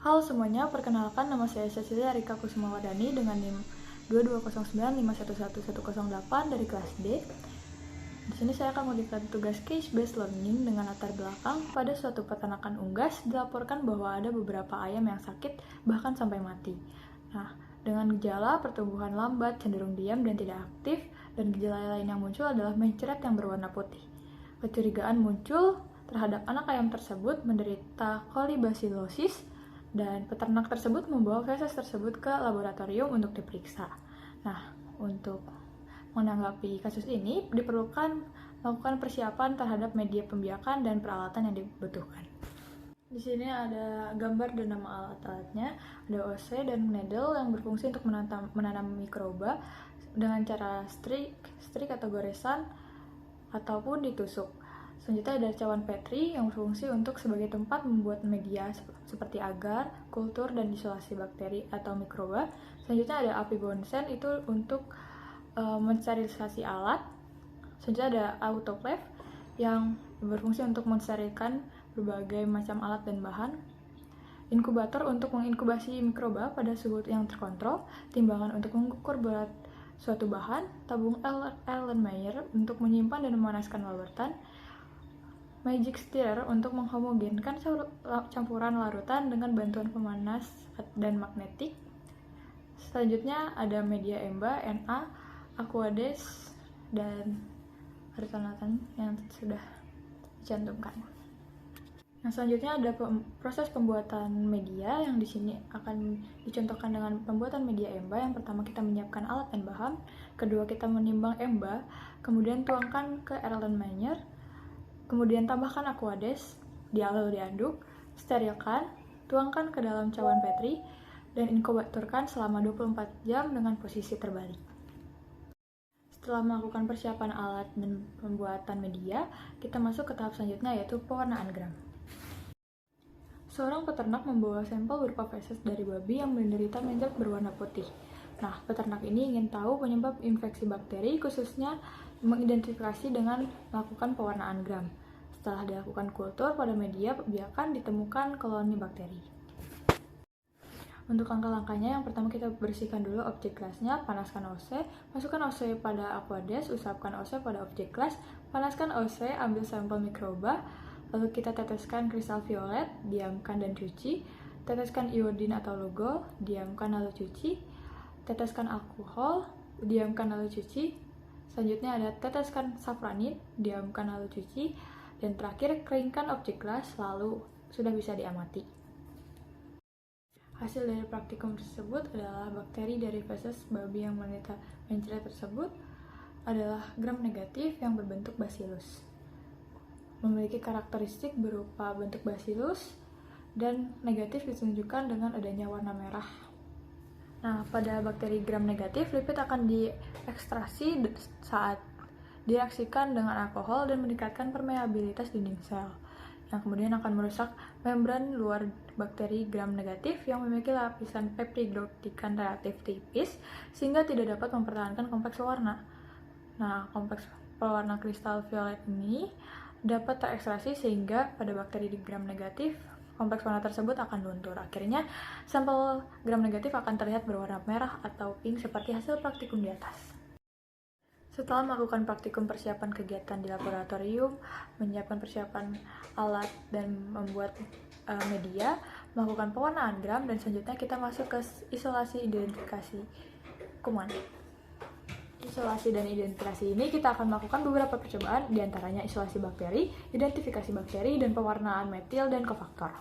Halo semuanya, perkenalkan nama saya Cecilia Rika Kusumawardani dengan NIM 2209511108 dari kelas D. Di sini saya akan memberikan tugas case-based learning dengan latar belakang pada suatu peternakan unggas dilaporkan bahwa ada beberapa ayam yang sakit bahkan sampai mati. Nah, dengan gejala pertumbuhan lambat, cenderung diam dan tidak aktif, dan gejala lain yang muncul adalah mencret yang berwarna putih. Kecurigaan muncul terhadap anak ayam tersebut menderita kolibasilosis, dan peternak tersebut membawa feses tersebut ke laboratorium untuk diperiksa. Nah, untuk menanggapi kasus ini diperlukan melakukan persiapan terhadap media pembiakan dan peralatan yang dibutuhkan. Di sini ada gambar dan nama alat-alatnya, ada OC dan needle yang berfungsi untuk menanam mikroba dengan cara strik atau goresan ataupun ditusuk. Selanjutnya ada cawan Petri yang berfungsi untuk sebagai tempat membuat media seperti agar, kultur, dan isolasi bakteri atau mikroba. Selanjutnya ada api Bunsen itu untuk mensterilisasi alat. Selanjutnya ada autoclave yang berfungsi untuk mensterilkan berbagai macam alat dan bahan. Inkubator untuk menginkubasi mikroba pada suhu yang terkontrol. Timbangan untuk mengukur berat suatu bahan. Tabung Erlenmeyer untuk menyimpan dan memanaskan larutan. Magic stirrer untuk menghomogenkan campuran larutan dengan bantuan pemanas dan magnetik. Selanjutnya ada media EMBA, Na, Aquades, dan larutan yang sudah dicantumkan. Nah, selanjutnya ada proses pembuatan media yang di sini akan dicontohkan dengan pembuatan media EMBA. Yang pertama kita menyiapkan alat dan bahan, kedua kita menimbang EMBA, kemudian tuangkan ke Erlenmeyer, kemudian tambahkan Aquades, lalu diaduk, sterilkan, tuangkan ke dalam cawan Petri, dan inkubatorkan selama 24 jam dengan posisi terbalik. Setelah melakukan persiapan alat dan pembuatan media, kita masuk ke tahap selanjutnya yaitu pewarnaan gram. Seorang peternak membawa sampel berupa feses dari babi yang menderita mencret berwarna putih. Nah, peternak ini ingin tahu penyebab infeksi bakteri, khususnya mengidentifikasi dengan melakukan pewarnaan gram. Setelah dilakukan kultur pada media pembiakan ditemukan koloni bakteri. Untuk langkah-langkahnya, yang pertama kita bersihkan dulu objek gelasnya, panaskan OC, masukkan OC pada Aquades, usapkan OC pada objek gelas, panaskan OC, ambil sampel mikroba, lalu kita teteskan kristal violet, diamkan dan cuci, teteskan iodin atau lugol, diamkan lalu cuci, teteskan alkohol, diamkan lalu cuci, selanjutnya ada teteskan safranit, diamkan lalu cuci, dan terakhir keringkan objek gelas lalu sudah bisa diamati. Hasil dari praktikum tersebut adalah bakteri dari feses babi yang menderita mencret tersebut adalah gram negatif yang berbentuk bacillus. Memiliki karakteristik berupa bentuk bacillus dan negatif ditunjukkan dengan adanya warna merah. Nah, pada bakteri gram negatif, lipid akan diekstraksi saat direaksikan dengan alkohol dan meningkatkan permeabilitas dinding sel, yang kemudian akan merusak membran luar bakteri gram negatif yang memiliki lapisan peptidoglykan relatif tipis sehingga tidak dapat mempertahankan kompleks warna. Nah, kompleks pewarna kristal violet ini dapat terekstraksi sehingga pada bakteri di gram negatif kompleks warna tersebut akan luntur. Akhirnya, sampel gram negatif akan terlihat berwarna merah atau pink seperti hasil praktikum di atas. Setelah melakukan praktikum persiapan kegiatan di laboratorium, menyiapkan persiapan alat dan membuat media, melakukan pewarnaan gram, dan selanjutnya kita masuk ke isolasi identifikasi kuman. Isolasi dan identifikasi ini kita akan melakukan beberapa percobaan, diantaranya isolasi bakteri, identifikasi bakteri, dan pewarnaan metil dan kofaktor.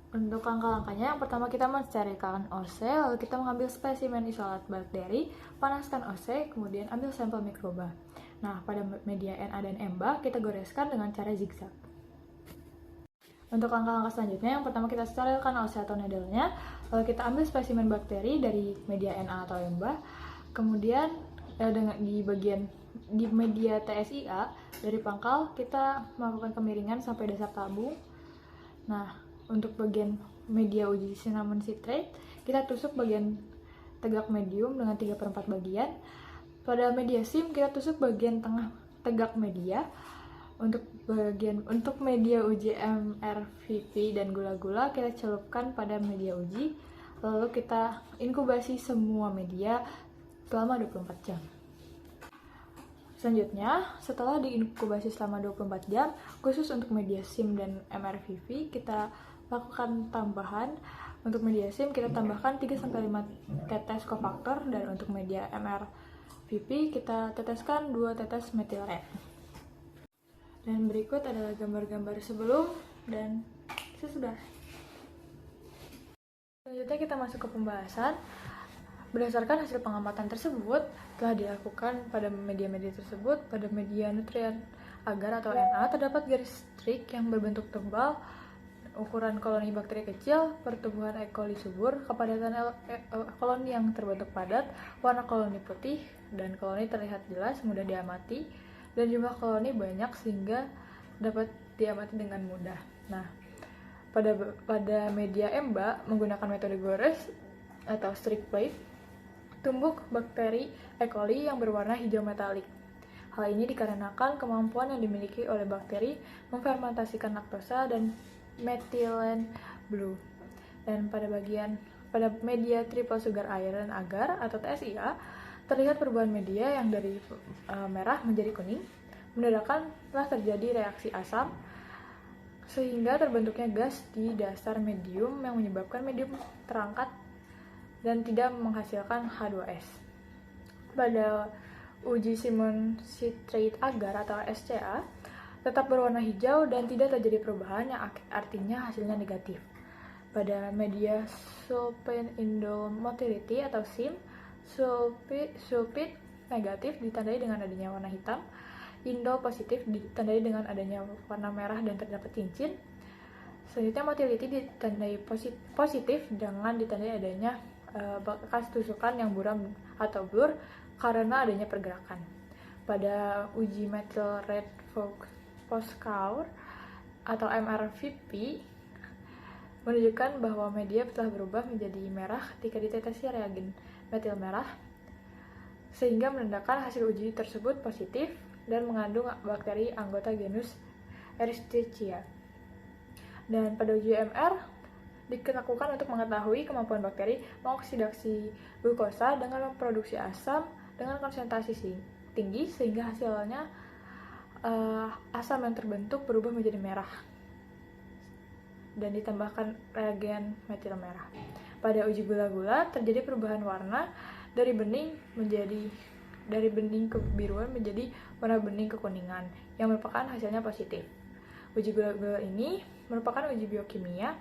Untuk langkah-langkahnya, yang pertama kita mensterilkan OC, lalu kita mengambil spesimen isolat bakteri, panaskan OC, kemudian ambil sampel mikroba. Nah, pada media Na dan EMBA, kita goreskan dengan cara zigzag. Untuk langkah-langkah selanjutnya, yang pertama kita sterilkan OC atau needle-nya, lalu kita ambil spesimen bakteri dari media Na atau EMBA, kemudian di media TSIA, dari pangkal, kita melakukan kemiringan sampai dasar tabung. Nah, untuk bagian media uji cinnamon citrate, kita tusuk bagian tegak medium dengan 3/4 bagian. Pada media SIM, kita tusuk bagian tengah tegak media. Untuk media uji MRVP dan gula-gula kita celupkan pada media uji, lalu kita inkubasi semua media selama 24 jam. Selanjutnya, setelah diinkubasi selama 24 jam, khusus untuk media SIM dan MRVP, kita lakukan tambahan. Untuk media SIM, kita tambahkan 3-5 tetes kofaktor, dan untuk media MRVP, kita teteskan 2 tetes methyl red. Dan berikut adalah gambar-gambar sebelum dan sesudah. Selanjutnya kita masuk ke pembahasan. Berdasarkan hasil pengamatan tersebut, telah dilakukan pada media-media tersebut, pada media nutrien agar atau Na, terdapat garis strik yang berbentuk tebal, ukuran koloni bakteri kecil, pertumbuhan E. coli subur, kepadatan koloni yang terbentuk padat, warna koloni putih, dan koloni terlihat jelas, mudah diamati, dan jumlah koloni banyak sehingga dapat diamati dengan mudah. Nah, pada media EMBA menggunakan metode Gores atau streak plate, tumbuh bakteri E. coli yang berwarna hijau metalik. Hal ini dikarenakan kemampuan yang dimiliki oleh bakteri memfermentasikan laktosa dan methylene blue. Dan pada media triple sugar iron agar atau TSIA, terlihat perubahan media yang dari merah menjadi kuning. Mendadak telah terjadi reaksi asam sehingga terbentuknya gas di dasar medium yang menyebabkan medium terangkat dan tidak menghasilkan H2S. Pada uji Simon citrate agar atau SCA, tetap berwarna hijau dan tidak terjadi perubahan yang artinya hasilnya negatif. Pada media sulfenindole motility atau SIM, sulfit negatif ditandai dengan adanya warna hitam, indol positif ditandai dengan adanya warna merah dan terdapat cincin. Selanjutnya motility ditandai positif dengan ditandai adanya bekas tusukan yang buram atau blur karena adanya pergerakan. Pada uji methyl red phosphor atau MRVP menunjukkan bahwa media telah berubah menjadi merah ketika ditetesi reagen metil merah, sehingga menandakan hasil uji tersebut positif dan mengandung bakteri anggota genus Escherichia. Dan pada uji MR dilakukan untuk mengetahui kemampuan bakteri mengoksidasi glukosa dengan memproduksi asam dengan konsentrasi tinggi sehingga hasilnya asam yang terbentuk berubah menjadi merah dan ditambahkan reagen metil merah. Pada uji gula-gula terjadi perubahan warna dari bening kebiruan menjadi warna bening kekuningan yang merupakan hasilnya positif. Uji gula-gula ini merupakan uji biokimia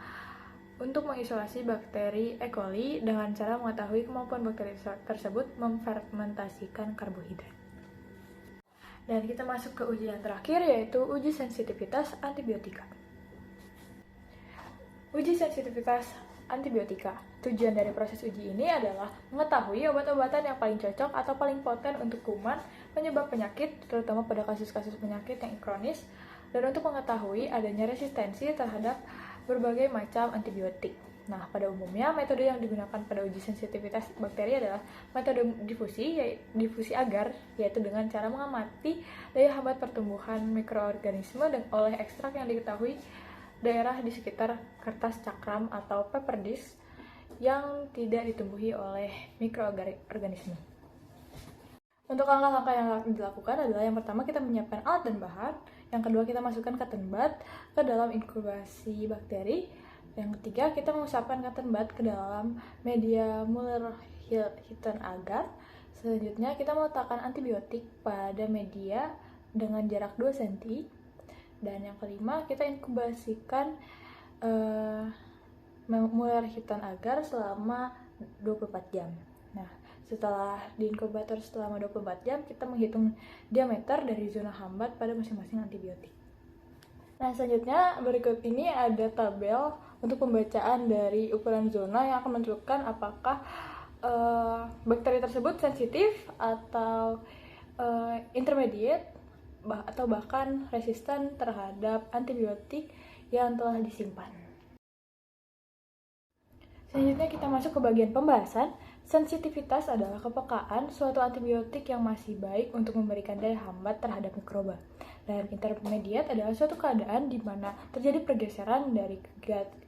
untuk mengisolasi bakteri E. coli dengan cara mengetahui kemampuan bakteri tersebut memfermentasikan karbohidrat. Dan kita masuk ke uji yang terakhir, yaitu uji sensitivitas antibiotika. Uji sensitivitas antibiotika. Tujuan dari proses uji ini adalah mengetahui obat-obatan yang paling cocok atau paling poten untuk kuman penyebab penyakit, terutama pada kasus-kasus penyakit yang kronis, dan untuk mengetahui adanya resistensi terhadap berbagai macam antibiotik. Nah, pada umumnya metode yang digunakan pada uji sensitivitas bakteri adalah metode difusi agar, yaitu dengan cara mengamati daya hambat pertumbuhan mikroorganisme dan oleh ekstrak yang diketahui daerah di sekitar kertas cakram atau paper dish yang tidak ditumbuhi oleh mikroorganisme. Untuk langkah-langkah yang dilakukan adalah yang pertama kita menyiapkan alat dan bahan, yang kedua kita masukkan cotton bud ke dalam inkubasi bakteri, yang ketiga kita mengusapkan cotton bud ke dalam media Muller-Hilton agar, selanjutnya kita meletakkan antibiotik pada media dengan jarak 2 cm, dan yang kelima kita inkubasikan Muller-Hilton agar selama 24 jam. Nah, setelah di inkubator selama 24 jam, kita menghitung diameter dari zona hambat pada masing-masing antibiotik. Nah, selanjutnya berikut ini ada tabel untuk pembacaan dari ukuran zona yang akan menentukan apakah bakteri tersebut sensitif atau intermediate atau bahkan resisten terhadap antibiotik yang telah disimpan. Selanjutnya kita masuk ke bagian pembahasan. Sensitivitas adalah kepekaan suatu antibiotik yang masih baik untuk memberikan daya hambat terhadap mikroba. Dan intermediate adalah suatu keadaan di mana terjadi pergeseran dari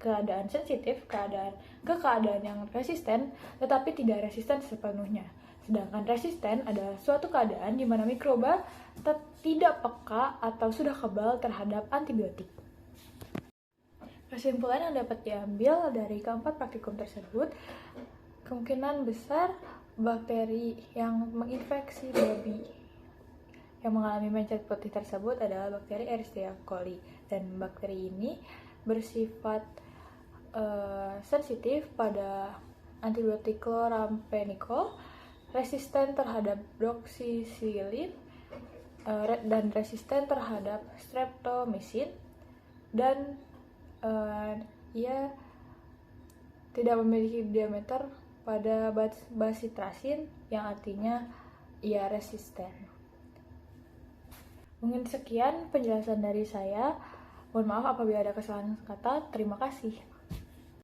keadaan sensitif ke keadaan yang resisten, tetapi tidak resisten sepenuhnya. Sedangkan resisten adalah suatu keadaan di mana mikroba tidak peka atau sudah kebal terhadap antibiotik. Kesimpulan yang dapat diambil dari keempat praktikum tersebut, kemungkinan besar bakteri yang menginfeksi babi yang mengalami mencret putih tersebut adalah bakteri Escherichia coli, dan bakteri ini bersifat sensitif pada antibiotik chloramphenicol, resisten terhadap doxycycline, dan resisten terhadap streptomycin, dan ia tidak memiliki diameter pada bacitracin yang artinya ia resisten. Mungkin sekian penjelasan dari saya. Mohon maaf apabila ada kesalahan kata. Terima kasih.